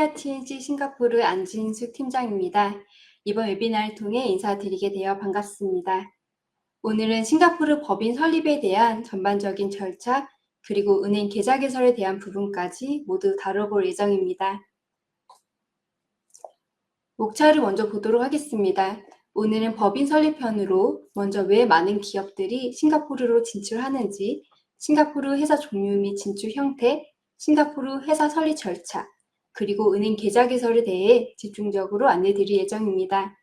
코리아 TNC 싱가포르 안진숙 팀장입니다. 이번 웨비나를 통해 인사드리게 되어 반갑습니다. 오늘은 싱가포르 법인 설립에 대한 전반적인 절차, 그리고 은행 계좌 개설에 대한 부분까지 모두 다뤄볼 예정입니다. 목차를 먼저 보도록 하겠습니다. 오늘은 법인 설립편으로 먼저 왜 많은 기업들이 싱가포르로 진출하는지, 싱가포르 회사 종류 및 진출 형태, 싱가포르 회사 설립 절차, 그리고 은행 계좌 개설에 대해 집중적으로 안내드릴 예정입니다.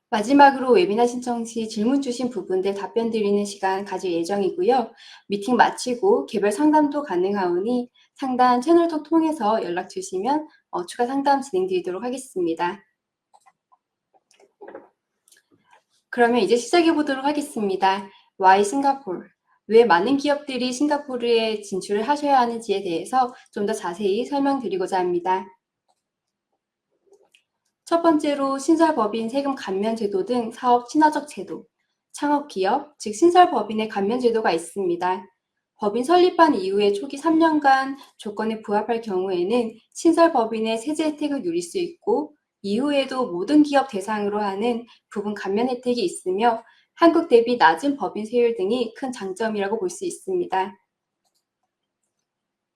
마지막으로 웨비나 신청 시 질문 주신 부분들 답변 드리는 시간 가질 예정이고요. 미팅 마치고 개별 상담도 가능하오니 상담 채널톡 통해서 연락 주시면 추가 상담 진행드리도록 하겠습니다. 그러면 이제 시작해 보도록 하겠습니다. Why 싱가포르? 왜 많은 기업들이 싱가포르에 진출을 하셔야 하는지에 대해서 좀 더 자세히 설명드리고자 합니다. 첫 번째로 신설법인 세금 감면 제도 등 사업 친화적 제도, 창업기업, 즉 신설법인의 감면 제도가 있습니다. 법인 설립한 이후에 초기 3년간 조건에 부합할 경우에는 신설법인의 세제 혜택을 누릴 수 있고 이후에도 모든 기업 대상으로 하는 부분 감면 혜택이 있으며 한국 대비 낮은 법인 세율 등이 큰 장점이라고 볼 수 있습니다.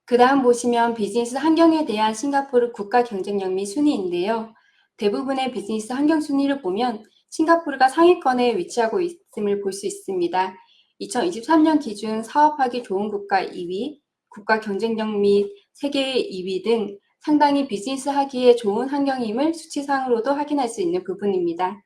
그 다음 보시면 비즈니스 환경에 대한 싱가포르 국가 경쟁력 및 순위인데요. 대부분의 비즈니스 환경 순위를 보면 싱가포르가 상위권에 위치하고 있음을 볼 수 있습니다. 2023년 기준 사업하기 좋은 국가 2위, 국가 경쟁력 및 세계 2위 등 상당히 비즈니스 하기에 좋은 환경임을 수치상으로도 확인할 수 있는 부분입니다.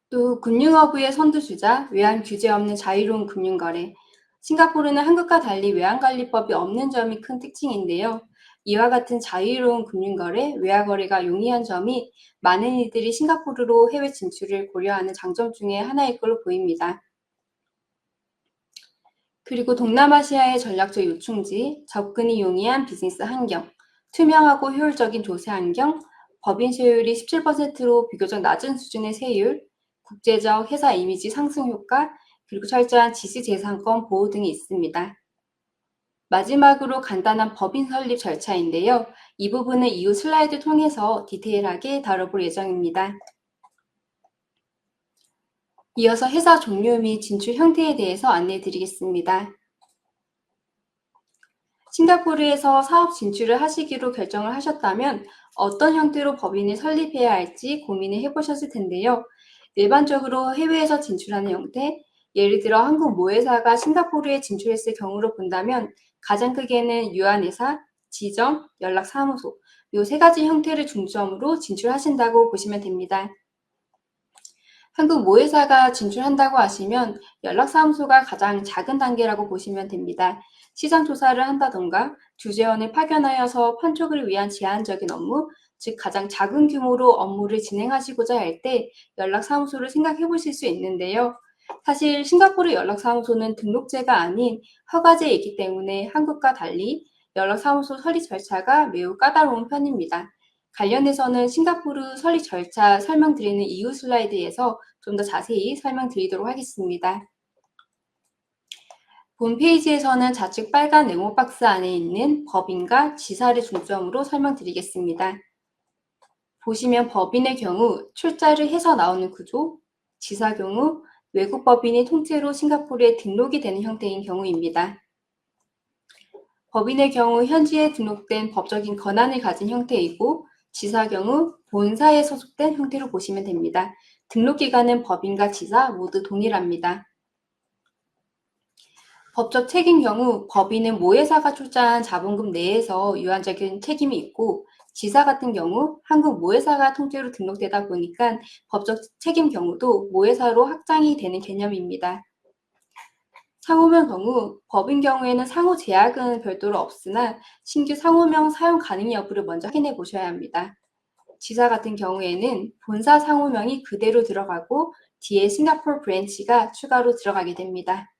또 금융허브의 선두주자, 외환 규제 없는 자유로운 금융거래. 싱가포르는 한국과 달리 외환관리법이 없는 점이 큰 특징인데요. 이와 같은 자유로운 금융거래, 외화거래가 용이한 점이 많은 이들이 싱가포르로 해외 진출을 고려하는 장점 중에 하나일 걸로 보입니다. 그리고 동남아시아의 전략적 요충지, 접근이 용이한 비즈니스 환경, 투명하고 효율적인 조세 환경, 법인 세율이 17%로 비교적 낮은 수준의 세율, 국제적 회사 이미지 상승 효과, 그리고 철저한 지시재산권 보호 등이 있습니다. 마지막으로 간단한 법인 설립 절차인데요. 이 부분은 이후 슬라이드 통해서 디테일하게 다뤄볼 예정입니다. 이어서 회사 종류 및 진출 형태에 대해서 안내드리겠습니다. 싱가포르에서 사업 진출을 하시기로 결정을 하셨다면 어떤 형태로 법인을 설립해야 할지 고민을 해보셨을 텐데요. 일반적으로 해외에서 진출하는 형태, 예를 들어 한국 모회사가 싱가포르에 진출했을 경우로 본다면 가장 크게는 유한회사, 지점, 연락사무소 이 세 가지 형태를 중점으로 진출하신다고 보시면 됩니다. 한국 모회사가 진출한다고 하시면 연락사무소가 가장 작은 단계라고 보시면 됩니다. 시장 조사를 한다던가 주재원을 파견하여서 판촉을 위한 제한적인 업무, 즉 가장 작은 규모로 업무를 진행하시고자 할 때 연락사무소를 생각해 보실 수 있는데요. 사실 싱가포르 연락사무소는 등록제가 아닌 허가제이기 때문에 한국과 달리 연락사무소 설립 절차가 매우 까다로운 편입니다. 관련해서는 싱가포르 설립 절차 설명드리는 이후 슬라이드에서 좀 더 자세히 설명드리도록 하겠습니다. 본 페이지에서는 좌측 빨간 네모 박스 안에 있는 법인과 지사를 중점으로 설명드리겠습니다. 보시면 법인의 경우 출자를 해서 나오는 구조, 지사 경우 외국 법인이 통째로 싱가포르에 등록이 되는 형태인 경우입니다. 법인의 경우 현지에 등록된 법적인 권한을 가진 형태이고 지사 경우 본사에 소속된 형태로 보시면 됩니다. 등록 기간은 법인과 지사 모두 동일합니다. 법적 책임 경우 법인은 모회사가 출자한 자본금 내에서 유한적인 책임이 있고 지사 같은 경우 한국 모회사가 통째로 등록되다 보니까 법적 책임 경우도 모회사로 확장이 되는 개념입니다. 상호명 경우 법인 경우에는 상호 제약은 별도로 없으나 신규 상호명 사용 가능 여부를 먼저 확인해 보셔야 합니다. 지사 같은 경우에는 본사 상호명이 그대로 들어가고 뒤에 싱가포르 브랜치가 추가로 들어가게 됩니다.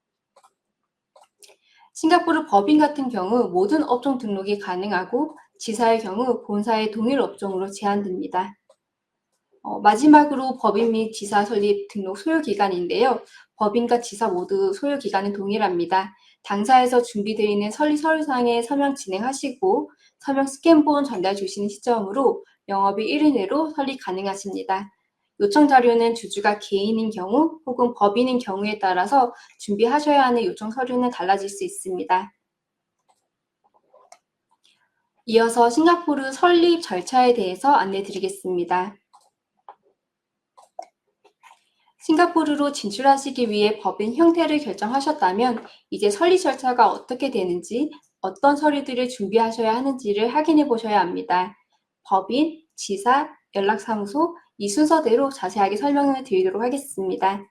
싱가포르 법인 같은 경우 모든 업종 등록이 가능하고 지사의 경우 본사의 동일 업종으로 제한됩니다. 마지막으로 법인 및 지사 설립 등록 소요기간인데요. 법인과 지사 모두 소요기간은 동일합니다. 당사에서 준비되어 있는 설립 서류상에 서명 진행하시고 서명 스캔본 전달 주시는 시점으로 영업일 1일 내로 설립 가능하십니다. 요청 자료는 주주가 개인인 경우 혹은 법인인 경우에 따라서 준비하셔야 하는 요청 서류는 달라질 수 있습니다. 이어서 싱가포르 설립 절차에 대해서 안내드리겠습니다. 싱가포르로 진출하시기 위해 법인 형태를 결정하셨다면 이제 설립 절차가 어떻게 되는지, 어떤 서류들을 준비하셔야 하는지를 확인해 보셔야 합니다. 법인, 지사, 연락사무소, 이 순서대로 자세하게 설명을 드리도록 하겠습니다.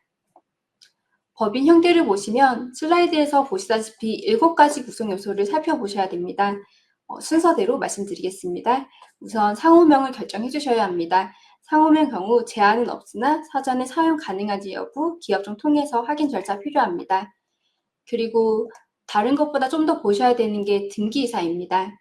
법인 형태를 보시면 슬라이드에서 보시다시피 7가지 구성 요소를 살펴보셔야 됩니다. 순서대로 말씀드리겠습니다. 우선 상호명을 결정해 주셔야 합니다. 상호명 경우 제한은 없으나 사전에 사용 가능한지 여부 기업청 통해서 확인 절차 필요합니다. 그리고 다른 것보다 좀 더 보셔야 되는 게 등기이사입니다.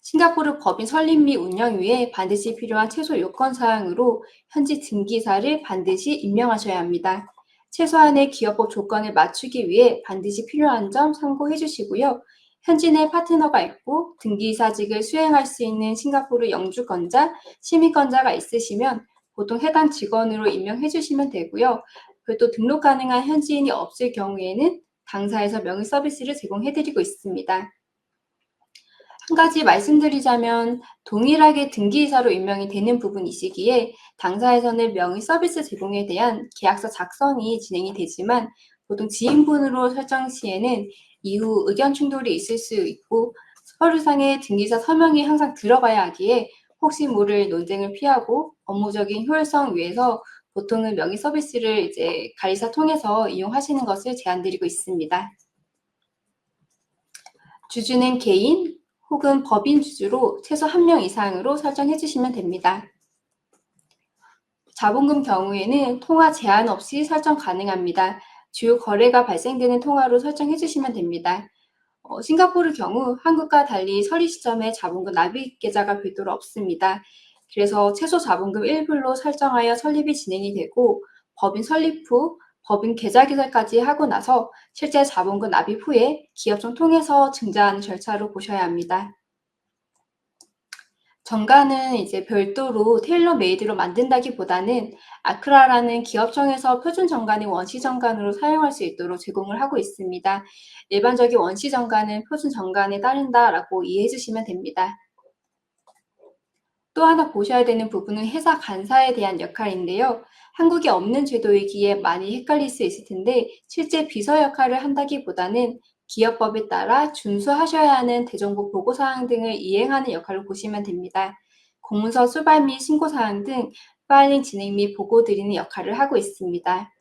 싱가포르 법인 설립 및 운영 위에 반드시 필요한 최소 요건 사항으로 현지 등기사를 반드시 임명하셔야 합니다. 최소한의 기업법 조건을 맞추기 위해 반드시 필요한 점 참고해 주시고요. 현지 내 파트너가 있고 등기이사직을 수행할 수 있는 싱가포르 영주권자, 시민권자가 있으시면 보통 해당 직원으로 임명해 주시면 되고요. 별도 등록 가능한 현지인이 없을 경우에는 당사에서 명의 서비스를 제공해 드리고 있습니다. 한 가지 말씀드리자면 동일하게 등기이사로 임명이 되는 부분이시기에 당사에서는 명의 서비스 제공에 대한 계약서 작성이 진행이 되지만 보통 지인분으로 설정 시에는 이후 의견 충돌이 있을 수 있고 서류상의 등기사 서명이 항상 들어가야 하기에 혹시 모를 논쟁을 피하고 업무적인 효율성 위해서 보통은 명의 서비스를 이제 가이사 통해서 이용하시는 것을 제안드리고 있습니다. 주주는 개인 혹은 법인 주주로 최소 1명 이상으로 설정해 주시면 됩니다. 자본금 경우에는 통화 제한 없이 설정 가능합니다. 주요 거래가 발생되는 통화로 설정해 주시면 됩니다. 싱가포르 경우 한국과 달리 설립 시점에 자본금 납입 계좌가 별도로 없습니다. 그래서 최소 자본금 1불로 설정하여 설립이 진행이 되고 법인 설립 후 법인 계좌 개설까지 하고 나서 실제 자본금 납입 후에 기업청 통해서 증자하는 절차로 보셔야 합니다. 정가는 이제 별도로 테일러 메이드로 만든다기보다는 아크라라는 기업청에서 표준 정가는 원시 정간으로 사용할 수 있도록 제공을 하고 있습니다. 일반적인 원시 정가는 표준 정간에 따른다라고 이해해 주시면 됩니다. 또 하나 보셔야 되는 부분은 회사 간사에 대한 역할인데요. 한국에 없는 제도이기에 많이 헷갈릴 수 있을 텐데 실제 비서 역할을 한다기보다는 기업법에 따라 준수하셔야 하는 대정부 보고사항 등을 이행하는 역할로 보시면 됩니다. 공문서 수발 및 신고사항 등 파일링 진행 및 보고 드리는 역할을 하고 있습니다.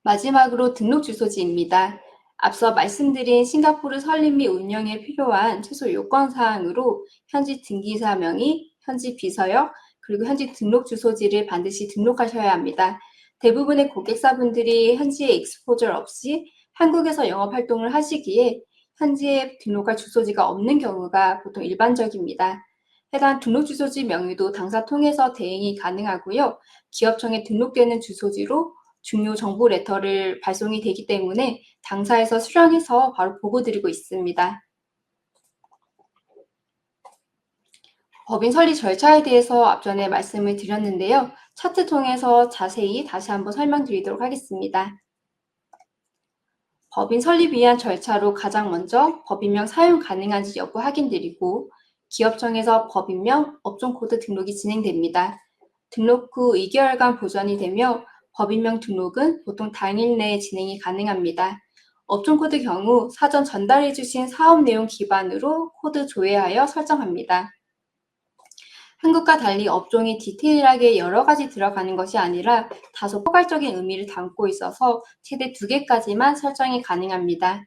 마지막으로 등록 주소지입니다. 앞서 말씀드린 싱가포르 설립 및 운영에 필요한 최소 요건 사항으로 현지 등기사 명의, 현지 비서역, 그리고 현지 등록 주소지를 반드시 등록하셔야 합니다. 대부분의 고객사분들이 현지에 익스포저 없이 한국에서 영업 활동을 하시기에 현지에 등록할 주소지가 없는 경우가 보통 일반적입니다. 해당 등록 주소지 명의도 당사 통해서 대행이 가능하고요. 기업청에 등록되는 주소지로 중요 정보 레터를 발송이 되기 때문에 당사에서 수령해서 바로 보고 드리고 있습니다. 법인 설립 절차에 대해서 앞전에 말씀을 드렸는데요. 차트 통해서 자세히 다시 한번 설명드리도록 하겠습니다. 법인 설립 위한 절차로 가장 먼저 법인명 사용 가능한지 여부 확인드리고 기업청에서 법인명, 업종코드 등록이 진행됩니다. 등록 후 2개월간 보존이 되며 법인명 등록은 보통 당일 내에 진행이 가능합니다. 업종코드 경우 사전 전달해 주신 사업 내용 기반으로 코드 조회하여 설정합니다. 한국과 달리 업종이 디테일하게 여러 가지 들어가는 것이 아니라 다소 포괄적인 의미를 담고 있어서 최대 2개까지만 설정이 가능합니다.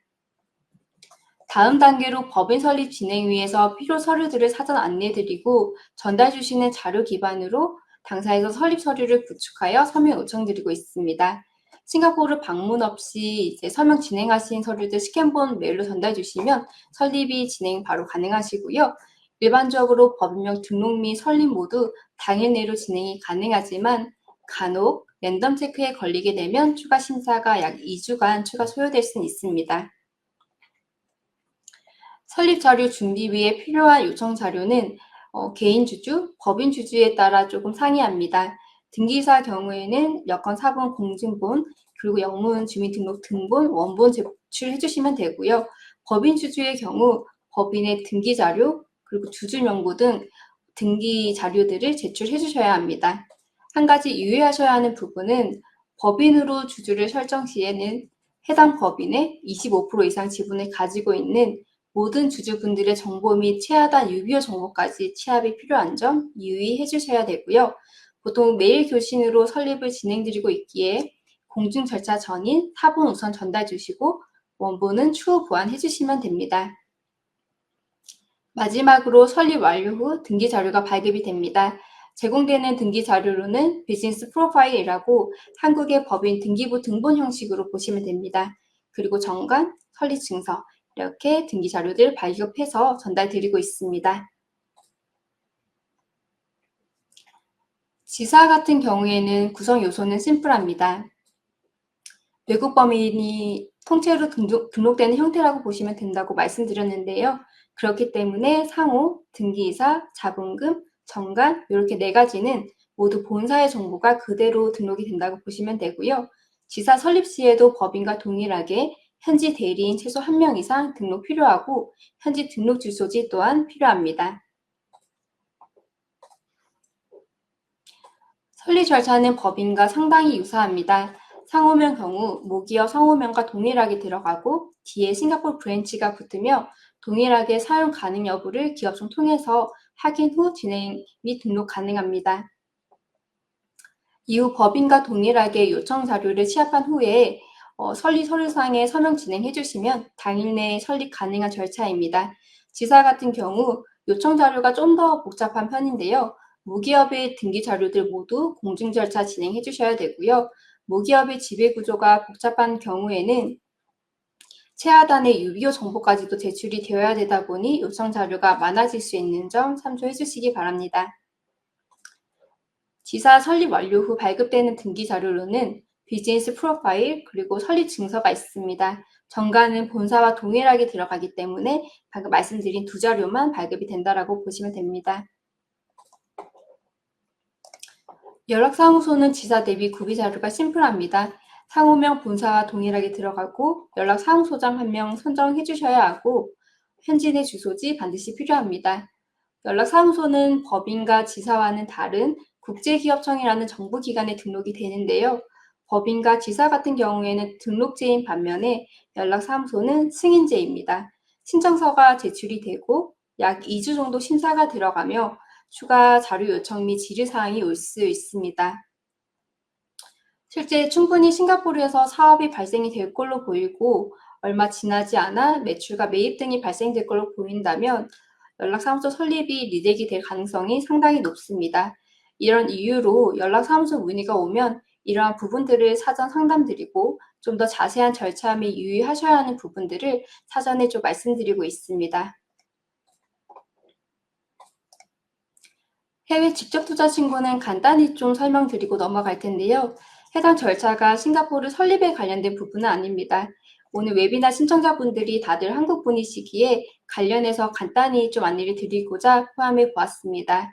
다음 단계로 법인 설립 진행 위해서 필요 서류들을 사전 안내드리고 전달 주시는 자료 기반으로 당사에서 설립 서류를 구축하여 서명 요청드리고 있습니다. 싱가포르 방문 없이 이제 서명 진행하신 서류들 스캔본 메일로 전달 주시면 설립이 진행 바로 가능하시고요. 일반적으로 법인명 등록 및 설립 모두 당일 내로 진행이 가능하지만 간혹 랜덤 체크에 걸리게 되면 추가 심사가 약 2주간 추가 소요될 수는 있습니다. 설립 자료 준비위에 필요한 요청 자료는 개인 주주, 법인 주주에 따라 조금 상이합니다. 등기사 경우에는 여건 사본 공증본, 그리고 영문 주민등록 등본, 원본 제출해 주시면 되고요. 법인 주주의 경우 법인의 등기 자료, 그리고 주주 명부 등 등기 자료들을 제출해 주셔야 합니다. 한 가지 유의하셔야 하는 부분은 법인으로 주주를 설정 시에는 해당 법인의 25% 이상 지분을 가지고 있는 모든 주주분들의 정보 및 채하단 유비호 정보까지 취합이 필요한 점 유의해 주셔야 되고요. 보통 매일 교신으로 설립을 진행드리고 있기에 공증 절차 전인 사본 우선 전달 주시고 원본은 추후 보완해 주시면 됩니다. 마지막으로 설립 완료 후 등기 자료가 발급이 됩니다. 제공되는 등기 자료로는 비즈니스 프로파일이라고 한국의 법인 등기부 등본 형식으로 보시면 됩니다. 그리고 정관, 설립 증서 이렇게 등기 자료들 발급해서 전달드리고 있습니다. 지사 같은 경우에는 구성 요소는 심플합니다. 외국 법인이 통째로 등록되는 형태라고 보시면 된다고 말씀드렸는데요. 그렇기 때문에 상호, 등기이사, 자본금, 정관 이렇게 4가지는 모두 본사의 정보가 그대로 등록이 된다고 보시면 되고요. 지사 설립 시에도 법인과 동일하게 현지 대리인 최소 1명 이상 등록 필요하고 현지 등록 주소지 또한 필요합니다. 설립 절차는 법인과 상당히 유사합니다. 상호명 경우 모기업 상호명과 동일하게 들어가고 뒤에 싱가포르 브랜치가 붙으며 동일하게 사용 가능 여부를 기업청 통해서 확인 후 진행 및 등록 가능합니다. 이후 법인과 동일하게 요청 자료를 취합한 후에 설립 서류상에 서명 진행해 주시면 당일 내에 설립 가능한 절차입니다. 지사 같은 경우 요청 자료가 좀 더 복잡한 편인데요. 무기업의 등기 자료들 모두 공증 절차 진행해 주셔야 되고요. 무기업의 지배 구조가 복잡한 경우에는 채하단의 유비호 정보까지도 제출이 되어야 되다 보니 요청 자료가 많아질 수 있는 점 참조해 주시기 바랍니다. 지사 설립 완료 후 발급되는 등기 자료로는 비즈니스 프로파일 그리고 설립 증서가 있습니다. 정가는 본사와 동일하게 들어가기 때문에 방금 말씀드린 2자료만 발급이 된다라고 보시면 됩니다. 연락사무소는 지사 대비 구비 자료가 심플합니다. 상호명 본사와 동일하게 들어가고 연락사무소장 1명 선정해 주셔야 하고 현지 내 주소지 반드시 필요합니다. 연락사무소는 법인과 지사와는 다른 국제기업청이라는 정부기관에 등록이 되는데요. 법인과 지사 같은 경우에는 등록제인 반면에 연락사무소는 승인제입니다. 신청서가 제출이 되고 약 2주 정도 심사가 들어가며 추가 자료 요청 및 질의사항이 올 수 있습니다. 실제 충분히 싱가포르에서 사업이 발생이 될 걸로 보이고 얼마 지나지 않아 매출과 매입 등이 발생될 걸로 보인다면 연락사무소 설립이 리젝이 될 가능성이 상당히 높습니다. 이런 이유로 연락사무소 문의가 오면 이러한 부분들을 사전 상담드리고 좀 더 자세한 절차 및 유의하셔야 하는 부분들을 사전에 좀 말씀드리고 있습니다. 해외 직접 투자 신고는 간단히 좀 설명드리고 넘어갈 텐데요. 해당 절차가 싱가포르 설립에 관련된 부분은 아닙니다. 오늘 웨비나 신청자분들이 다들 한국 분이시기에 관련해서 간단히 좀 안내를 드리고자 포함해 보았습니다.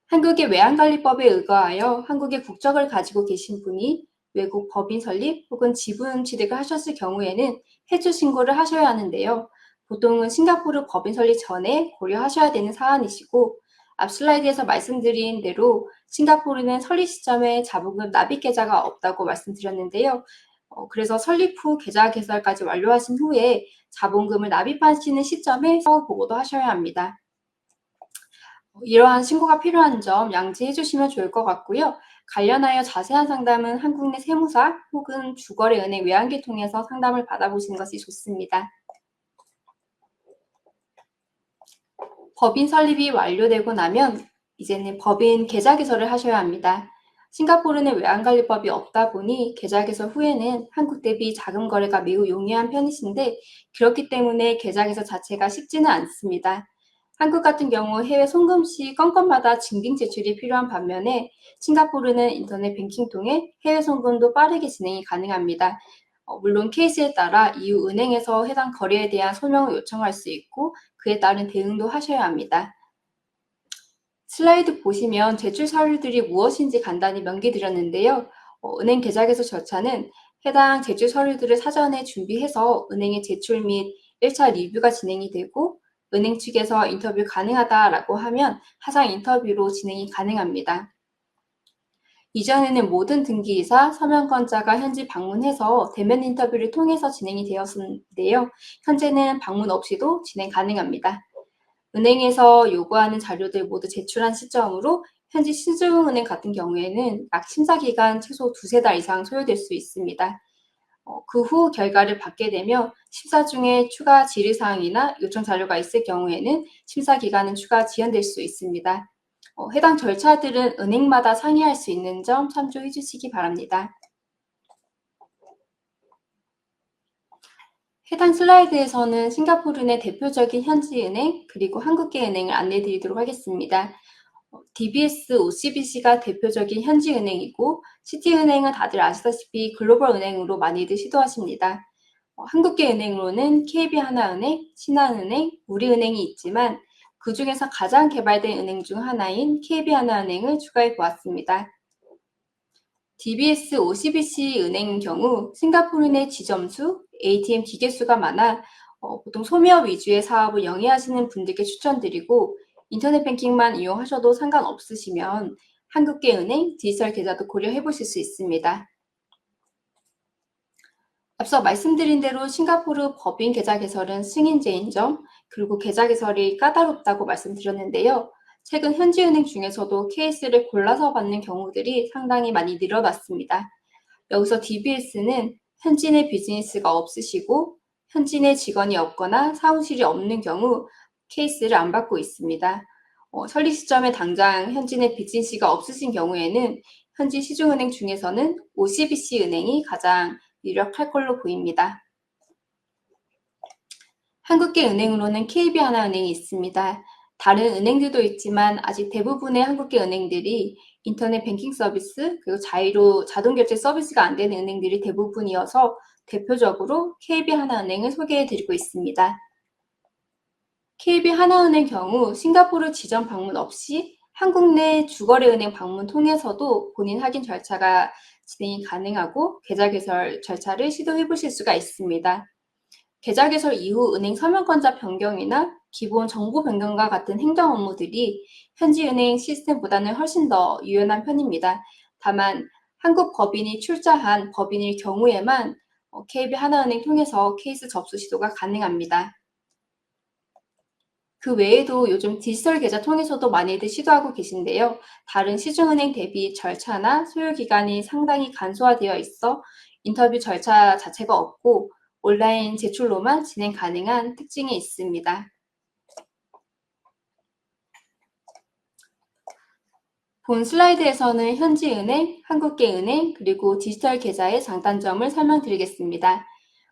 한국의 외환관리법에 의거하여 한국의 국적을 가지고 계신 분이 외국 법인 설립 혹은 지분 취득을 하셨을 경우에는 해주 신고를 하셔야 하는데요. 보통은 싱가포르 법인 설립 전에 고려하셔야 되는 사안이시고 앞 슬라이드에서 말씀드린 대로 싱가포르는 설립 시점에 자본금 납입 계좌가 없다고 말씀드렸는데요. 그래서 설립 후 계좌 개설까지 완료하신 후에 자본금을 납입하시는 시점에 사후 보고도 하셔야 합니다. 이러한 신고가 필요한 점 양지해 주시면 좋을 것 같고요. 관련하여 자세한 상담은 한국 내 세무사 혹은 주거래은행 외환기 통해서 상담을 받아보시는 것이 좋습니다. 법인 설립이 완료되고 나면 이제는 법인 계좌 개설을 하셔야 합니다. 싱가포르는 외환관리법이 없다 보니 계좌 개설 후에는 한국 대비 자금 거래가 매우 용이한 편이신데 그렇기 때문에 계좌 개설 자체가 쉽지는 않습니다. 한국 같은 경우 해외 송금 시 건건마다 증빙 제출이 필요한 반면에 싱가포르는 인터넷 뱅킹 통해 해외 송금도 빠르게 진행이 가능합니다. 물론 케이스에 따라 이후 은행에서 해당 거래에 대한 소명을 요청할 수 있고 그에 따른 대응도 하셔야 합니다. 슬라이드 보시면 제출 서류들이 무엇인지 간단히 명기드렸는데요. 은행 계좌 개설 절차는 해당 제출 서류들을 사전에 준비해서 은행에 제출 및 1차 리뷰가 진행이 되고 은행 측에서 인터뷰 가능하다라고 하면 하상 인터뷰로 진행이 가능합니다. 이전에는 모든 등기이사, 서명권자가 현지 방문해서 대면 인터뷰를 통해서 진행이 되었는데요. 현재는 방문 없이도 진행 가능합니다. 은행에서 요구하는 자료들 모두 제출한 시점으로 현지 시중은행 같은 경우에는 약 심사기간 최소 2~3달 이상 소요될 수 있습니다. 그 후 결과를 받게 되면 심사 중에 추가 질의사항이나 요청 자료가 있을 경우에는 심사기간은 추가 지연될 수 있습니다. 해당 절차들은 은행마다 상의할 수 있는 점 참조해 주시기 바랍니다. 해당 슬라이드에서는 싱가포르의 대표적인 현지은행 그리고 한국계은행을 안내해 드리도록 하겠습니다. DBS, OCBC가 대표적인 현지은행이고 시티은행은 다들 아시다시피 글로벌 은행으로 많이들 시도하십니다. 한국계은행으로는 KB하나은행, 신한은행, 우리은행이 있지만 그 중에서 가장 개발된 은행 중 하나인 KB하나은행을 추가해 보았습니다. DBS, OCBC 은행 경우 싱가포르 내 지점수, ATM 기계수가 많아 보통 소매업 위주의 사업을 영위하시는 분들께 추천드리고 인터넷 뱅킹만 이용하셔도 상관없으시면 한국계은행 디지털 계좌도 고려해 보실 수 있습니다. 앞서 말씀드린 대로 싱가포르 법인 계좌 개설은 승인제인 점, 그리고 계좌 개설이 까다롭다고 말씀드렸는데요. 최근 현지은행 중에서도 케이스를 골라서 받는 경우들이 상당히 많이 늘어났습니다. 여기서 DBS는 현지 내 비즈니스가 없으시고 현지 내 직원이 없거나 사무실이 없는 경우 케이스를 안 받고 있습니다. 설립 시점에 당장 현지 내 비즈니스가 없으신 경우에는 현지 시중은행 중에서는 OCBC 은행이 가장 유력할 걸로 보입니다. 한국계은행으로는 KB하나은행이 있습니다. 다른 은행들도 있지만 아직 대부분의 한국계 은행들이 인터넷 뱅킹 서비스 그리고 자유로 자동결제 서비스가 안 되는 은행들이 대부분이어서 대표적으로 KB하나은행을 소개해 드리고 있습니다. KB하나은행 경우 싱가포르 지점 방문 없이 한국 내 주거래은행 방문 통해서도 본인 확인 절차가 진행이 가능하고 계좌 개설 절차를 시도해 보실 수가 있습니다. 계좌 개설 이후 은행 서명권자 변경이나 기본 정보 변경과 같은 행정 업무들이 현지 은행 시스템보다는 훨씬 더 유연한 편입니다. 다만 한국 법인이 출자한 법인일 경우에만 KB하나은행 통해서 케이스 접수 시도가 가능합니다. 그 외에도 요즘 디지털 계좌 통해서도 많이들 시도하고 계신데요. 다른 시중은행 대비 절차나 소요 기간이 상당히 간소화되어 있어 인터뷰 절차 자체가 없고 온라인 제출로만 진행 가능한 특징이 있습니다. 본 슬라이드에서는 현지은행, 한국계은행, 그리고 디지털 계좌의 장단점을 설명드리겠습니다.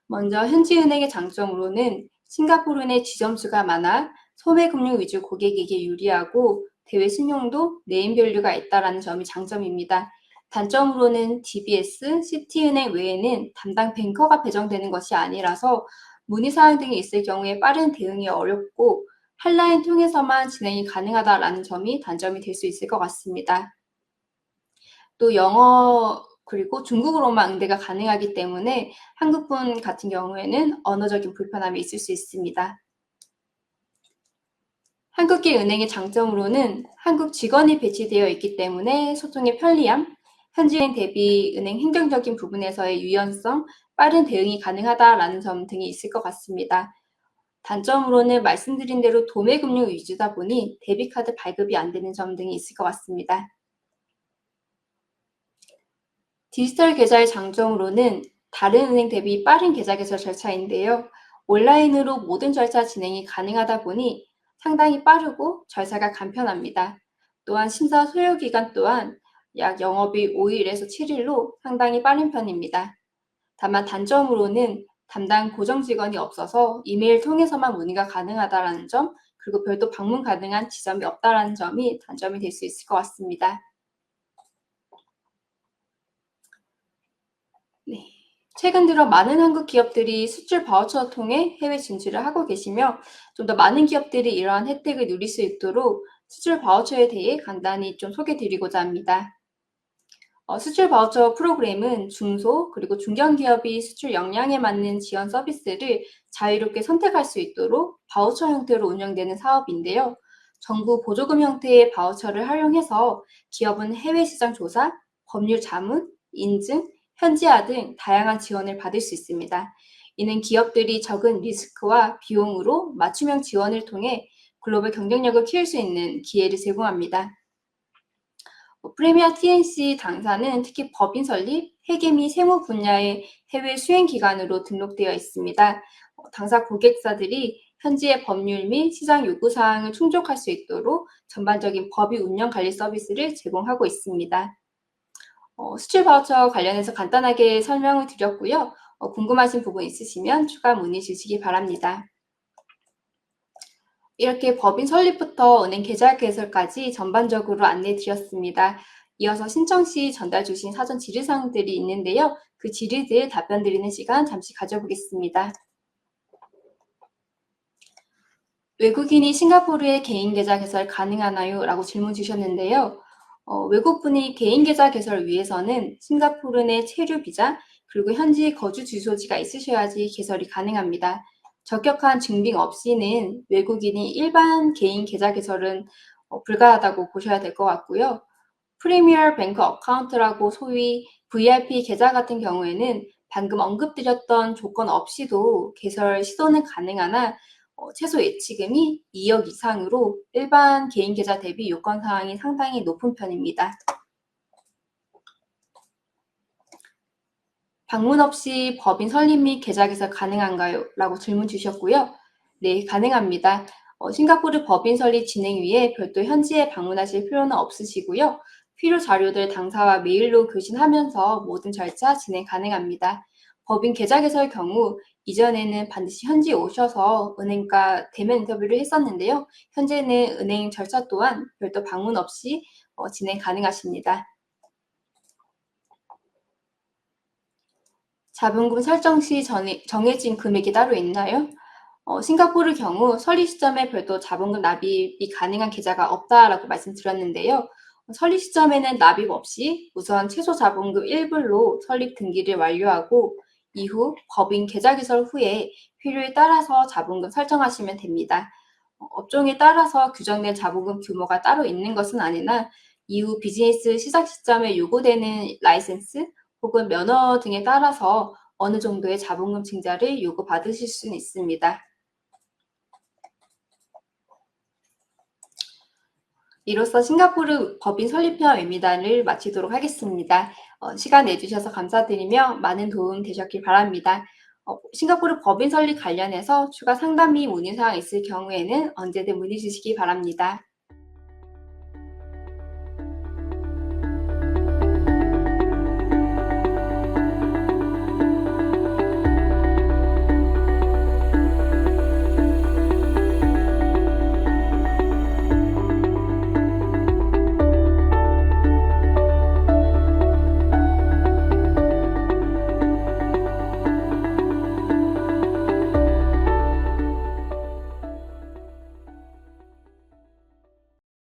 먼저 현지은행의 장점으로는 싱가포르 내 지점수가 많아 소매금융 위주 고객에게 유리하고 대외 신용도 네임밸류가 있다는 점이 장점입니다. 단점으로는 DBS, 시티은행 외에는 담당 뱅커가 배정되는 것이 아니라서 문의사항 등이 있을 경우에 빠른 대응이 어렵고 한라인 통해서만 진행이 가능하다는 점이 단점이 될 수 있을 것 같습니다. 또 영어 그리고 중국어로만 응대가 가능하기 때문에 한국분 같은 경우에는 언어적인 불편함이 있을 수 있습니다. 한국계 은행의 장점으로는 한국 직원이 배치되어 있기 때문에 소통의 편리함, 현지은행 대비 은행 행정적인 부분에서의 유연성, 빠른 대응이 가능하다라는 점 등이 있을 것 같습니다. 단점으로는 말씀드린 대로 도매금융 위주다 보니 데비카드 발급이 안 되는 점 등이 있을 것 같습니다. 디지털 계좌의 장점으로는 다른 은행 대비 빠른 계좌 개설 절차인데요. 온라인으로 모든 절차 진행이 가능하다 보니 상당히 빠르고 절차가 간편합니다. 또한 심사 소요 기간 또한 약 영업일 5일에서 7일로 상당히 빠른 편입니다. 다만 단점으로는 담당 고정 직원이 없어서 이메일 통해서만 문의가 가능하다는 점, 그리고 별도 방문 가능한 지점이 없다는 점이 단점이 될 수 있을 것 같습니다. 네. 최근 들어 많은 한국 기업들이 수출 바우처를 통해 해외 진출을 하고 계시며 좀 더 많은 기업들이 이러한 혜택을 누릴 수 있도록 수출 바우처에 대해 간단히 좀 소개해 드리고자 합니다. 수출 바우처 프로그램은 중소 그리고 중견기업이 수출 역량에 맞는 지원 서비스를 자유롭게 선택할 수 있도록 바우처 형태로 운영되는 사업인데요. 정부 보조금 형태의 바우처를 활용해서 기업은 해외 시장 조사, 법률 자문, 인증, 현지화 등 다양한 지원을 받을 수 있습니다. 이는 기업들이 적은 리스크와 비용으로 맞춤형 지원을 통해 글로벌 경쟁력을 키울 수 있는 기회를 제공합니다. 프리미어 TNC 당사는 특히 법인 설립, 회계 및 세무 분야의 해외 수행 기관으로 등록되어 있습니다. 당사 고객사들이 현지의 법률 및 시장 요구 사항을 충족할 수 있도록 전반적인 법인 운영 관리 서비스를 제공하고 있습니다. 수출 바우처 관련해서 간단하게 설명을 드렸고요. 궁금하신 부분 있으시면 추가 문의 주시기 바랍니다. 이렇게 법인 설립부터 은행 계좌 개설까지 전반적으로 안내 드렸습니다. 이어서 신청 시 전달 주신 사전 질의사항들이 있는데요. 그 질의들 답변 드리는 시간 잠시 가져보겠습니다. 외국인이 싱가포르에 개인 계좌 개설 가능하나요? 라고 질문 주셨는데요. 외국분이 개인 계좌 개설을 위해서는 싱가포르 내 체류 비자 그리고 현지 거주 주소지가 있으셔야지 개설이 가능합니다. 적격한 증빙 없이는 외국인이 일반 개인 계좌 개설은 불가하다고 보셔야 될 것 같고요. 프리미어 뱅크 어카운트라고 소위 VIP 계좌 같은 경우에는 방금 언급드렸던 조건 없이도 개설 시도는 가능하나 최소 예치금이 2억 이상으로 일반 개인 계좌 대비 요건 사항이 상당히 높은 편입니다. 방문 없이 법인 설립 및 계좌 개설 가능한가요? 라고 질문 주셨고요. 네, 가능합니다. 싱가포르 법인 설립 진행 위에 별도 현지에 방문하실 필요는 없으시고요. 필요 자료들 당사와 메일로 교신하면서 모든 절차 진행 가능합니다. 법인 계좌 개설 경우 이전에는 반드시 현지에 오셔서 은행과 대면 인터뷰를 했었는데요. 현재는 은행 절차 또한 별도 방문 없이 진행 가능하십니다. 자본금 설정 시 정해진 금액이 따로 있나요? 싱가포르 경우 설립 시점에 별도 자본금 납입이 가능한 계좌가 없다라고 말씀드렸는데요. 설립 시점에는 납입 없이 우선 최소 자본금 1불로 설립 등기를 완료하고 이후 법인 계좌 개설 후에 필요에 따라서 자본금 설정하시면 됩니다. 업종에 따라서 규정된 자본금 규모가 따로 있는 것은 아니나 이후 비즈니스 시작 시점에 요구되는 라이센스 혹은 면허 등에 따라서 어느 정도의 자본금 증자를 요구받으실 수는 있습니다. 이로써 싱가포르 법인 설립형 웨비나를 마치도록 하겠습니다. 시간 내주셔서 감사드리며 많은 도움 되셨길 바랍니다. 싱가포르 법인 설립 관련해서 추가 상담 및 문의사항 있을 경우에는 언제든 문의 주시기 바랍니다.